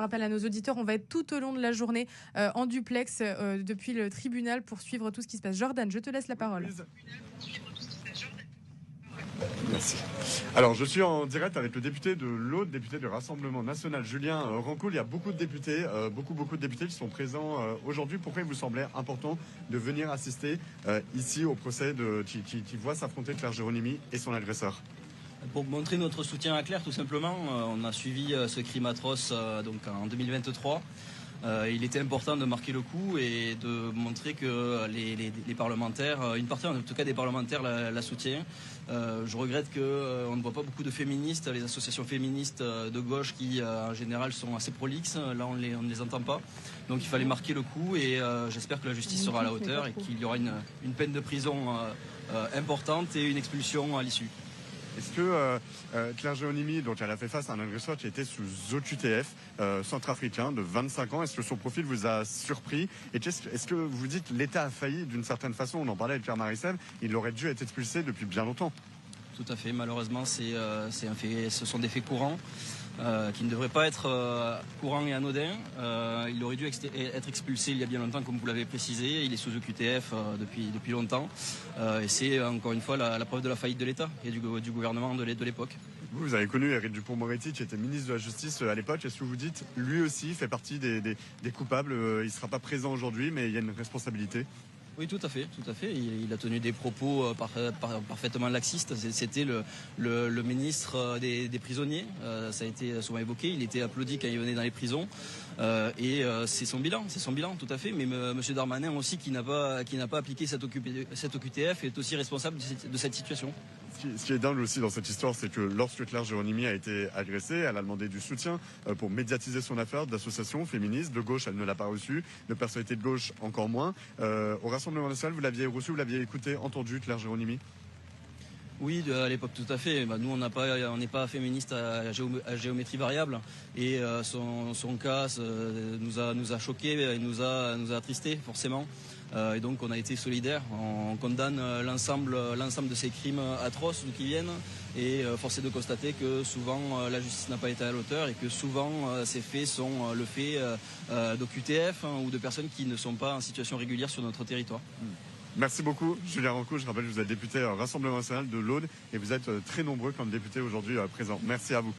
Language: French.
Rappel à nos auditeurs, on va être tout au long de la journée en duplex depuis le tribunal pour suivre tout ce qui se passe. Jordan, je te laisse la parole. Merci. Alors, je suis en direct avec le député de l'Aude, député du Rassemblement National, Julien Rancoul. Il y a beaucoup de députés, beaucoup de députés qui sont présents aujourd'hui. Pourquoi il vous semblait important de venir assister ici au procès qui voit s'affronter Claire Géronimi et son agresseur? Pour montrer notre soutien à Claire, tout simplement, on a suivi ce crime atroce donc en 2023. Il était important de marquer le coup et de montrer que les parlementaires, une partie en tout cas des parlementaires la soutient. Je regrette qu'on ne voit pas beaucoup de féministes, les associations féministes de gauche qui en général sont assez prolixes. Là on ne les entend pas. Donc il fallait marquer le coup et j'espère que la justice sera à la hauteur et qu'il y aura une peine de prison importante et une expulsion à l'issue. Est-ce que Claire Géronimi, donc elle a fait face à un agresseur qui était sous OQTF, centrafricain de 25 ans, est-ce que son profil vous a surpris? Et est-ce que vous dites l'État a failli d'une certaine façon? On en parlait avec Pierre Marissel, il aurait dû être expulsé depuis bien longtemps. Tout à fait, malheureusement c'est un fait, ce sont des faits courants qui ne devraient pas être courants et anodins. Il aurait dû être expulsé il y a bien longtemps, comme vous l'avez précisé. Il est sous OQTF depuis longtemps. Et c'est encore une fois la preuve de la faillite de l'État et du gouvernement de l'époque. Vous avez connu Éric Dupond-Moretti qui était ministre de la Justice à l'époque. Est-ce que vous dites, lui aussi fait partie des coupables? Il ne sera pas présent aujourd'hui, mais il y a une responsabilité? Oui, tout à fait. Il a tenu des propos parfaitement laxistes. C'était le ministre des prisonniers. Ça a été souvent évoqué. Il était applaudi quand il venait dans les prisons. Et c'est son bilan, tout à fait. Mais M. Darmanin aussi, qui n'a pas appliqué cette OQTF, est aussi responsable de cette situation. Ce qui est dingue aussi dans cette histoire, c'est que lorsque Claire Géronimi a été agressée, elle a demandé du soutien pour médiatiser son affaire d'associations féministes. De gauche, elle ne l'a pas reçu. De personnalité de gauche, encore moins. Au Rassemblement national, vous l'aviez reçu, vous l'aviez écouté, entendu, Claire Géronimi? Oui, à l'époque, tout à fait. Nous, on n'est pas féministe à géométrie variable. Et son cas nous a choqués et nous a attristés, forcément. Et donc, on a été solidaires. On condamne l'ensemble de ces crimes atroces qui viennent. Et force est de constater que souvent, la justice n'a pas été à la hauteur et que souvent, ces faits sont le fait d'OQTF ou de personnes qui ne sont pas en situation régulière sur notre territoire. Merci beaucoup, Julien Rancoul. Je rappelle que vous êtes député Rassemblement national de l'Aude et vous êtes très nombreux comme députés aujourd'hui présents. Merci à vous.